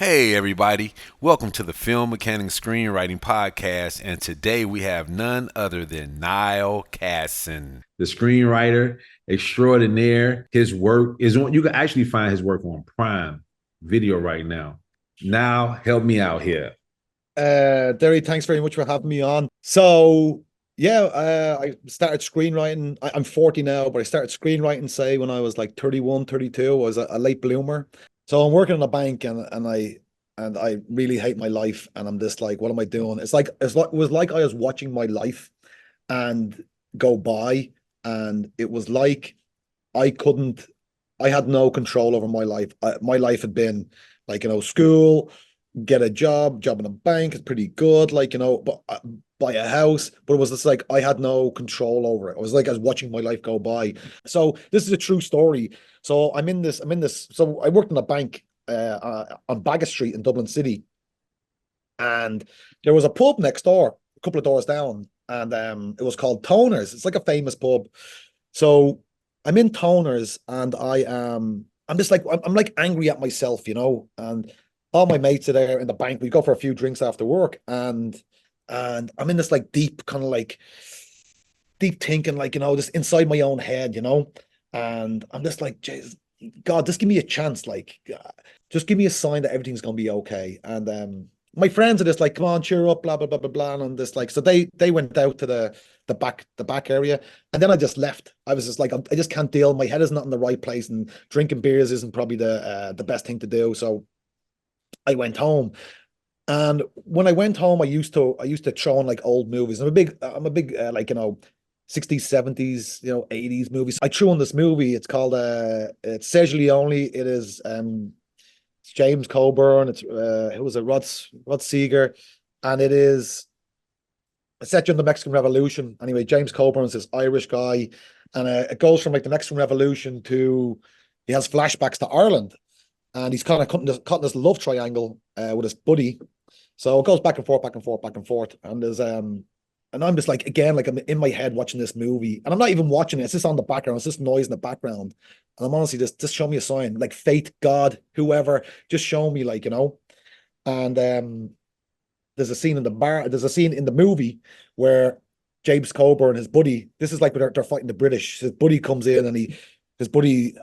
Hey, everybody. Welcome to the Film Mechanic Screenwriting Podcast. And today we have none other than Niall Cassin, the screenwriter extraordinaire. His work is on, you can actually find his work on Prime Video right now. Now, help me out here. Derry, thanks very much for having me on. So, yeah, I started screenwriting. I'm 40 now, but I started screenwriting, say, when I was like 31, 32. I was a late bloomer. So I'm working in a bank and I really hate my life. And I'm just like, what am I doing? It was like I was watching my life and go by. And it was like I couldn't, I had no control over my life. My life had been like, school, get a job in a bank is pretty good, but buy a house. But it was just like I had no control over it. It was like I was watching my life go by. So this is a true story. So I'm in this. So I worked in a bank on Baggot Street in Dublin City, and there was a pub next door, a couple of doors down, and it was called Toners. It's like a famous pub. So I'm in Toners, and I'm just like I'm like angry at myself, and all my mates are there in the bank. We go for a few drinks after work, and I'm in this like deep kind of like deep thinking, like just inside my own head, and I'm just like, Jesus, God, just give me a chance, like just give me a sign that everything's gonna be okay. And my friends are just like, come on, cheer up, blah blah blah blah blah, and this like, so they went out to the back area, and then I just left. I was just like, I just can't deal. My head is not in the right place, and drinking beers isn't probably the best thing to do. So I went home, and when I went home, I used to throw on like old movies. I'm a big 60s, 70s, 80s movies. I threw on this movie. It's called it's Sergio Leone. It is it's James Coburn. It was a Rod Seeger, and it's set during the Mexican Revolution. Anyway, James Coburn's this Irish guy, and it goes from like the Mexican Revolution to he has flashbacks to Ireland, and he's kind of cutting this love triangle with his buddy. So it goes back and forth, back and forth, back and forth, and I'm just like again, like I'm in my head watching this movie, and I'm not even watching it. It's just on the background. It's just noise in the background, and I'm honestly just show me a sign, like fate, God, whoever, just show me, And there's a scene in the bar. There's a scene in the movie where James Coburn, his buddy, this is like when they're fighting the British. His buddy comes in, and his buddy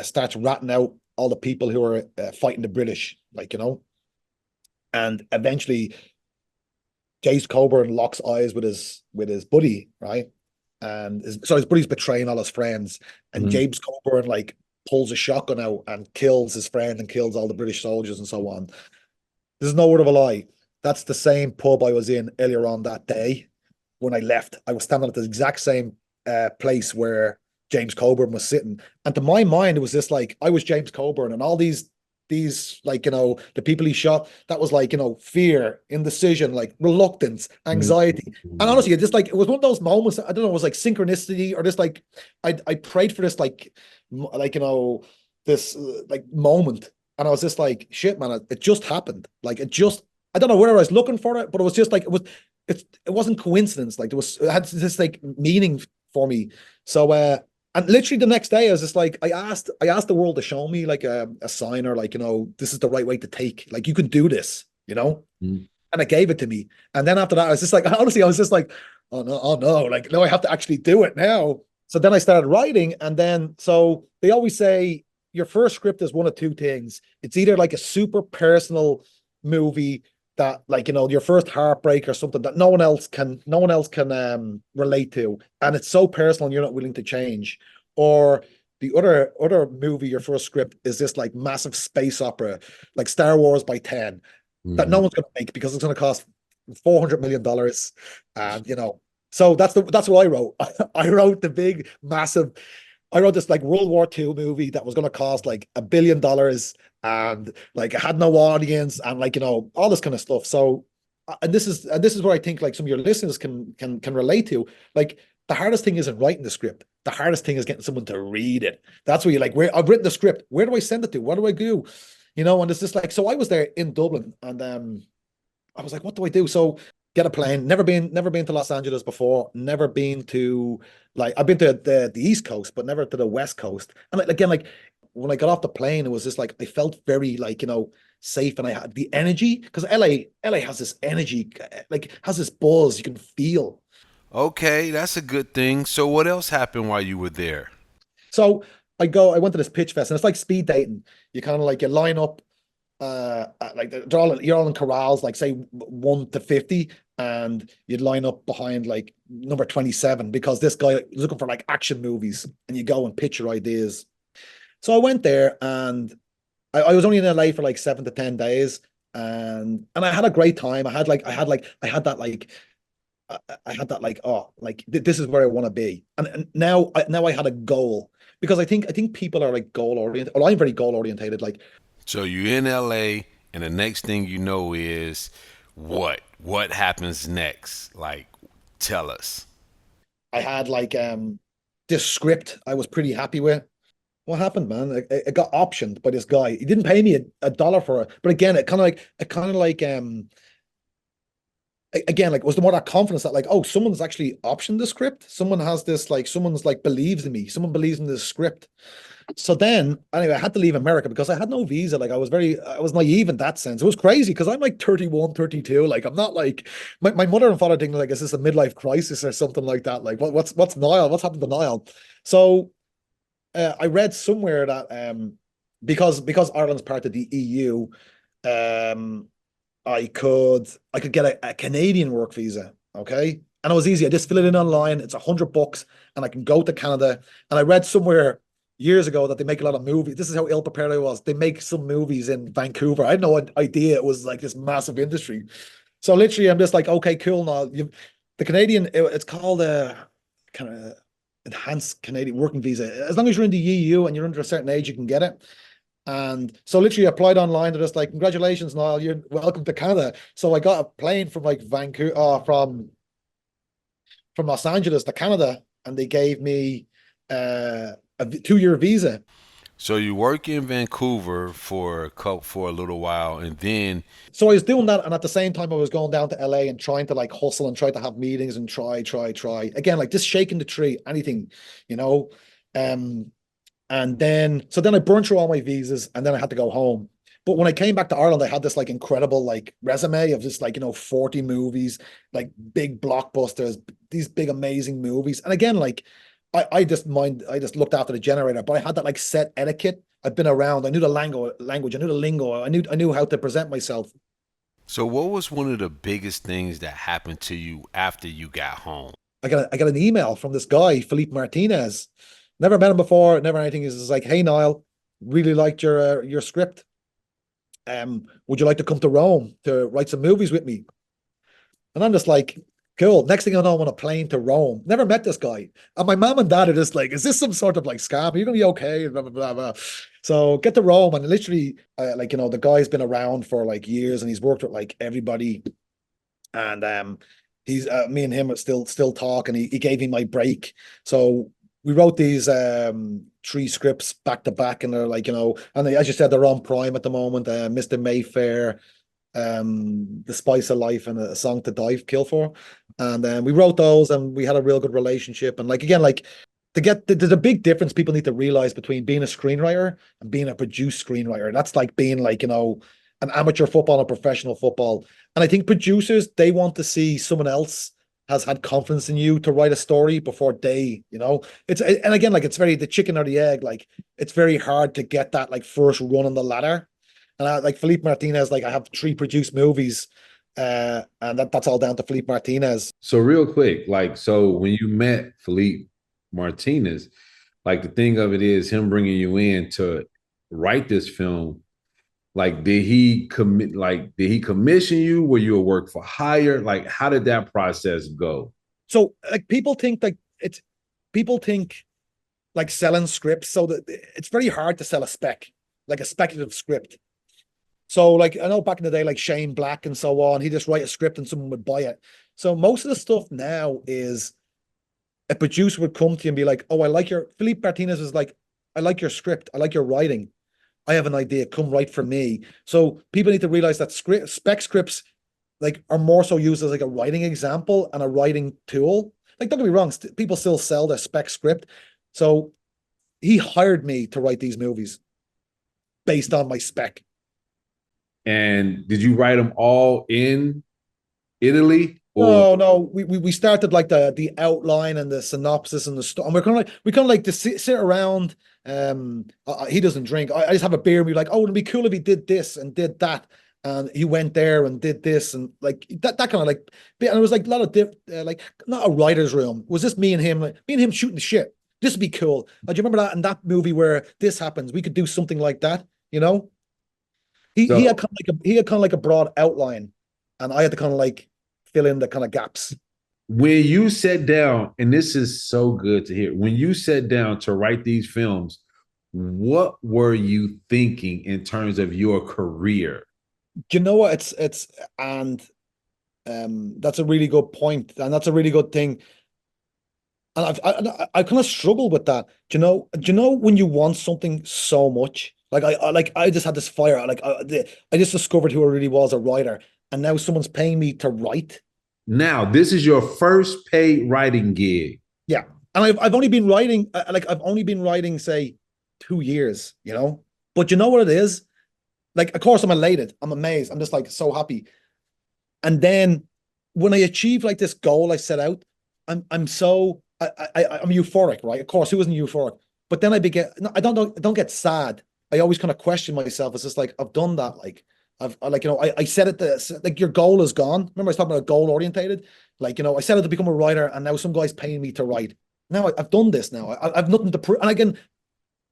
starts ratting out all the people who are fighting the British, and eventually James Coburn locks eyes with his buddy, right? And his buddy's betraying all his friends, and Mhm. James Coburn like pulls a shotgun out and kills his friend and kills all the British soldiers and so on. There's no word of a lie. That's the same pub I was in earlier on that day. When I left, I was standing at the exact same place where James Coburn was sitting. And to my mind, it was just like I was James Coburn, and all these the people he shot, that was like fear, indecision, like reluctance, anxiety. And honestly, it just like it was one of those moments. I don't know, it was like synchronicity, or just like I prayed for this this like moment, and I was just like, shit, man, it just happened. Like it just, I don't know where I was looking for it, but it was just like it wasn't coincidence. Like it had this like meaning for me. So and literally the next day I was just like, I asked the world to show me like a sign, or like, this is the right way to take. Like you can do this, Mhm. and it gave it to me. And then after that, I was just like, honestly, I was just like, oh no, like no, I have to actually do it now. So then I started writing, and then so they always say your first script is one of two things. It's either like a super personal movie that, like, your first heartbreak or something that no one else can relate to, and it's so personal and you're not willing to change. Or the other movie, your first script is this like massive space opera, like Star Wars by 10, that no Mhm. one's going to make because it's going to cost $400 million. And so that's what I wrote. I wrote the big massive, I wrote this like World War II movie that was going to cost like $1 billion, and like it had no audience, and like all this kind of stuff. So and this is where I think like some of your listeners can relate to. Like the hardest thing isn't writing the script. The hardest thing is getting someone to read it. That's where you're like, where I've written the script. Where do I send it to? What do I do? And it's just like, so I was there in Dublin, and I was like, what do I do? So get a plane. Never been to Los Angeles before. Never been to, like, I've been to the East Coast, but never to the West Coast. And like, again, like when I got off the plane, it was just like I felt very like safe, and I had the energy because LA has this energy, like has this buzz you can feel. Okay, that's a good thing. So what else happened while you were there? So I went to this pitch fest, and it's like speed dating. You kind of like you line up, like you're all in corrals, like say 1 to 50, and you'd line up behind like number 27 because this guy is looking for like action movies, and you go and pitch your ideas. So I went there, and I was only in LA for like 7 to 10 days, and I had a great time. I had that like I had that like, oh, like this is where I want to be. And now I had a goal because I think people are like goal oriented. Well, I'm very goal orientated. Like So you're in LA, and the next thing you know is what? What happens next? Like, tell us. I had like this script I was pretty happy with. What happened, man? It got optioned by this guy. He didn't pay me a dollar for it, but again, it kind of like again, like was the more that confidence that like, oh, someone's actually optioned the script. Someone has this, like, someone's like believes in me. Someone believes in this script. So then, anyway, I had to leave America because I had no visa. Like I was naive in that sense. It was crazy because I'm like 31, 32. Like I'm not like my mother and father think like, is this a midlife crisis or something like that? Like what's Niall? What's happened to Niall? So I read somewhere that because Ireland's part of the EU, um, I could get a Canadian work visa. Okay. And it was easy. I just fill it in online. It's $100 and I can go to Canada. And I read somewhere years ago that they make a lot of movies. This is how ill prepared I was. They make some movies in Vancouver. I had no idea it was like this massive industry. So literally, I'm just like, okay, cool. Now the Canadian, it's called a kind of enhanced Canadian working visa. As long as you're in the EU and you're under a certain age, you can get it. And so literally I applied online. They're just like, congratulations, Niall, you're welcome to Canada. So I got a plane from like Vancouver, from Los Angeles to Canada, and they gave me a 2 year visa. So you work in Vancouver for for a little while, and then So I was doing that, and at the same time, I was going down to LA and trying to like hustle and try to have meetings and try again, like just shaking the tree, anything, you know. Um, And then I burned through all my visas, and then I had to go home. But when I came back to Ireland, I had this like incredible like resume of just like, 40 movies, like big blockbusters, these big amazing movies. And again, like I just looked after the generator, but I had that like set etiquette. I've been around. I knew the language, I knew the lingo, I knew how to present myself. so what was one of the biggest things that happened to you after you got home? I got an email from this guy, Felipe Martinez. Never met him before, never anything. He's just like, hey Niall, really liked your script. Would you like to come to Rome to write some movies with me? And I'm just like, cool. Next thing I know, I'm on a plane to Rome. Never met this guy. And my mom and dad are just like, is this some sort of like scam? Are you gonna be okay? Blah, blah, blah, blah. So get to Rome, and literally, like, the guy's been around for like years, and he's worked with like everybody. And he's me and him are still talk, and he gave me my break. So we wrote these three scripts back to back, and they're like, and as you said, they're on Prime at the moment. Mr. Mayfair, The Spice of Life, and A Song to Die Kill For. And we wrote those, and we had a real good relationship. And like again, like to get there's a big difference people need to realize between being a screenwriter and being a produced screenwriter. That's like being like, an amateur football and professional football. And I think producers, they want to see someone else has had confidence in you to write a story before and again, like it's very the chicken or the egg. Like it's very hard to get that like first run on the ladder. And like Felipe Martinez, like I have 3 produced movies, and that's all down to Felipe Martinez. So real quick, like, so when you met Philippe Martinez, like the thing of it is him bringing you in to write this film. Like, did he commission you? Were you a work for hire? Like, how did that process go? So like people think like selling scripts, so that it's very hard to sell a spec, like a speculative script. So like I know back in the day, like Shane Black and so on, he just write a script and someone would buy it. So most of the stuff now is a producer would come to you and be like, "Oh, I like your Philippe Martinez is like, I like your script, I like your writing. I have an idea, come write for me." So people need to realize that spec scripts like are more so used as like a writing example and a writing tool. Like don't get me wrong, people still sell their spec script. So he hired me to write these movies based on my spec. And did you write them all in Italy or No. We started like the outline and the synopsis and the stuff, and we kind of like to sit around. He doesn't drink. I just have a beer and we're like, oh, it'd be cool if he did this and did that, and he went there and did this and like that kind of like. And it was like a lot of like not a writer's room. It was just me and him, like me and him shooting the shit. This would be cool. Do you remember that in that movie where this happens? We could do something like that, you know? He had so? kind of like he had kind of like a broad outline, and I had to kind of like fill in the kind of gaps. When you sat down, and this is so good to hear, when you sat down to write these films, what were you thinking in terms of your career? Do you know what? It's and that's a really good point, and that's a really good thing. And I kind of struggle with that. Do you know when you want something so much? Like I just had this fire. Like I just discovered who I really was, a writer, and now someone's paying me to write. Now, this is your first paid writing gig. Yeah, and I've only been writing like I've only been writing say 2 years, you know. But you know what it is? Like, of course, I'm elated. I'm amazed. I'm just like so happy. And then when I achieve like this goal I set out, I'm so I'm euphoric, right? Of course, who isn't euphoric? But then I begin. No, I don't get sad. I always kind of question myself. It's just like I've done that. Like like I said it. Like your goal is gone. Remember I was talking about goal orientated. Like I set out to become a writer, and now some guy's paying me to write. Now I've done this. Now I've nothing to prove. And again,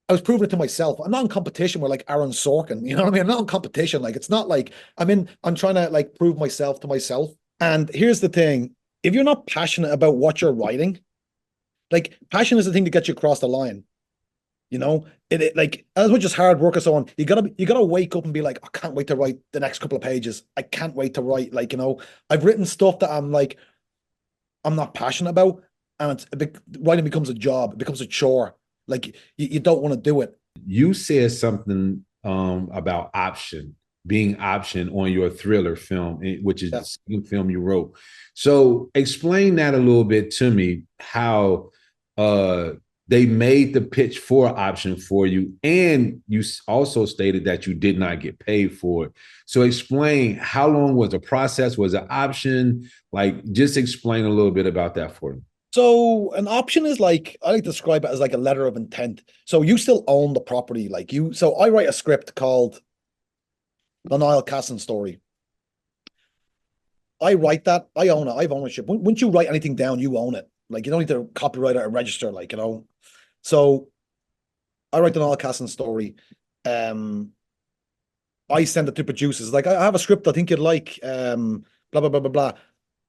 I was proving it to myself. I'm not in competition with like Aaron Sorkin. You know what I mean? I'm not in competition. Like it's not like I'm trying to like prove myself to myself. And here's the thing. If you're not passionate about what you're writing, like passion is the thing that gets you across the line. It like as much as hard work and so on, you gotta wake up and be like, I can't wait to write the next couple of pages. I can't wait to write. Like, I've written stuff that I'm like, I'm not passionate about, and writing becomes a job, it becomes a chore. Like you don't want to do it. You said something about option, being option on your thriller film, which is Yeah. the second film you wrote. So explain that a little bit to me, how uh, they made the pitch for option for you. And you also stated that you did not get paid for it. So explain, how long was the process? Was it option? Like, just explain a little bit about that for me. So an option is like, I like to describe it as like a letter of intent. So you still own the property. So I write a script called The Niall Cassin Story. I write that, I own it, I have ownership. Once you write anything down, you own it. Like you don't need to copyright it or register, like. So I write the Niall Cassin Story. I send it to producers. Like I have a script I think you'd like, blah, blah, blah, blah, blah.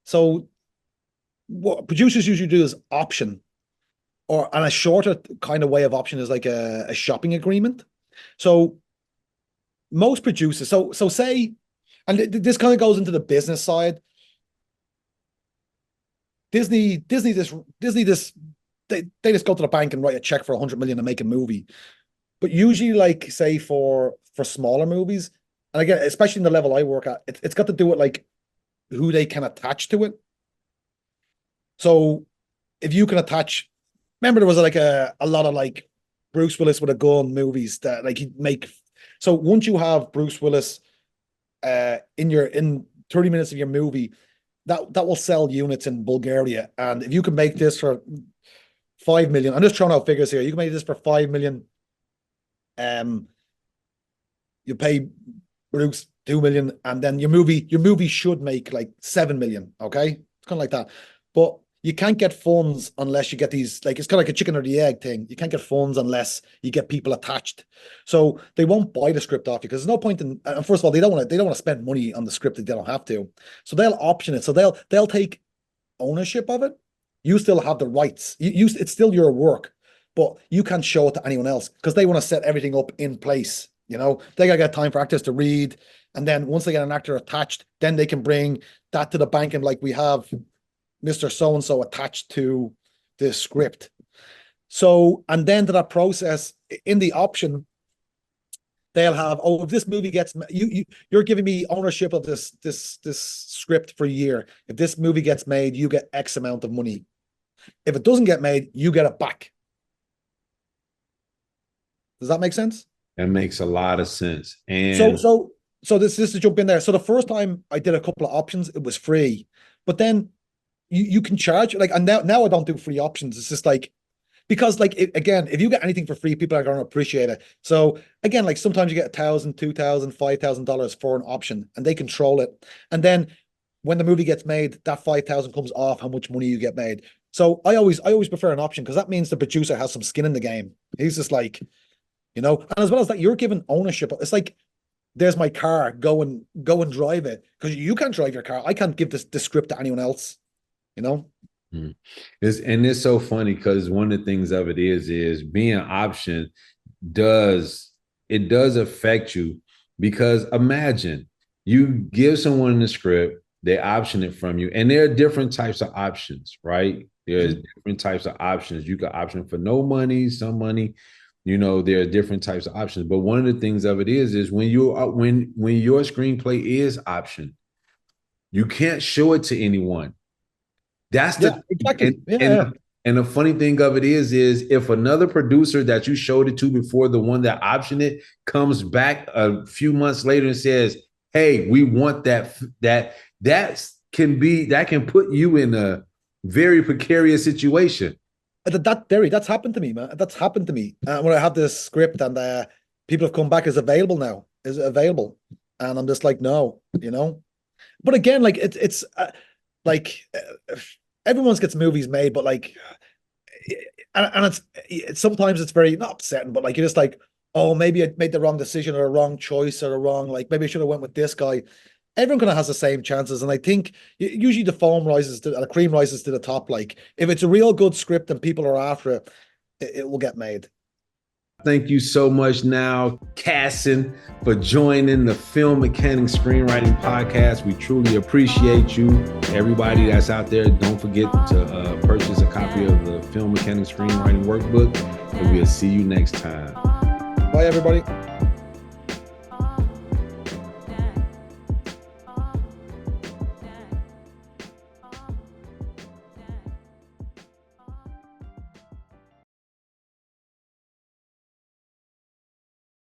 So what producers usually do is option, and a shorter kind of way of option is like a shopping agreement. So most producers, so say, and this kind of goes into the business side. Disney, they just go to the bank and write a check for 100 million and make a movie. But usually, like say for smaller movies, and again, especially in the level I work at, it's got to do with like who they can attach to it. So if you can attach, remember there was like a lot of like Bruce Willis with a gun movies that like he'd make. So once you have Bruce Willis in 30 minutes of your movie, that will sell units in Bulgaria. And if you can make this for 5 million, I'm just throwing out figures here. You can make this for 5 million. You pay Bruce 2 million, and then your movie should make like 7 million. Okay, it's kind of like that. But you can't get funds unless you get these, like it's kind of like a chicken or the egg thing. You can't get funds unless you get people attached. So they won't buy the script off you because there's no point in. And first of all, they don't want to spend money on the script if they don't have to. So they'll option it. So they'll take ownership of it. You still have the rights. It's still your work, but you can't show it to anyone else because they want to set everything up in place. They gotta get time for actors to read, and then once they get an actor attached, then they can bring that to the bank and like we have Mr. So-and-so attached to the script. So, and then to that process in the option, they'll have, oh, if this movie gets, you're giving me ownership of this script for a year. If this movie gets made, you get X amount of money. If it doesn't get made, you get it back. Does that make sense? That makes a lot of sense. So, And so, So this to jump in there. So the first time I did a couple of options, it was free, but then you can charge like, and now I don't do free options. It's just like, because like again, if you get anything for free, people are going to appreciate it. So again, like sometimes you get $1,000, $2,000, $5,000 for an option, and they control it. And then when the movie gets made, that 5,000 comes off how much money you get made. So I always prefer an option, because that means the producer has some skin in the game. He's just like, and as well as that, you're given ownership. It's like, there's my car, go and drive it, because you can't drive your car. I can't give this script to anyone else. It's so funny, because one of the things of it is being an option does affect you, because imagine you give someone the script, they option it from you, and there are different types of options, right? There's different types of options. You can option for no money, some money. There are different types of options. But one of the things of it is when when your screenplay is optioned, you can't show it to anyone. That's exactly. And the funny thing of it is if another producer that you showed it to before, the one that optioned it, comes back a few months later and says, "Hey, we want that can put you in a very precarious situation." That's happened to me, man. That's happened to me when I have this script, and people have come back, is available now, and I'm just like, no. But again, like it's like everyone's gets movies made, but like, and it's sometimes it's very not upsetting, but like you're just like, oh, maybe I made the wrong decision or a wrong choice or a wrong, like maybe I should have went with this guy. Everyone kind of has the same chances, and I think usually the cream rises to the top. Like if it's a real good script and people are after it, it will get made. Thank you so much, Niall Cassin, for joining the Film Mechanics Screenwriting Podcast. We truly appreciate you. Everybody that's out there, don't forget to purchase a copy of the Film Mechanics Screenwriting Workbook, and we'll see you next time. Bye, everybody.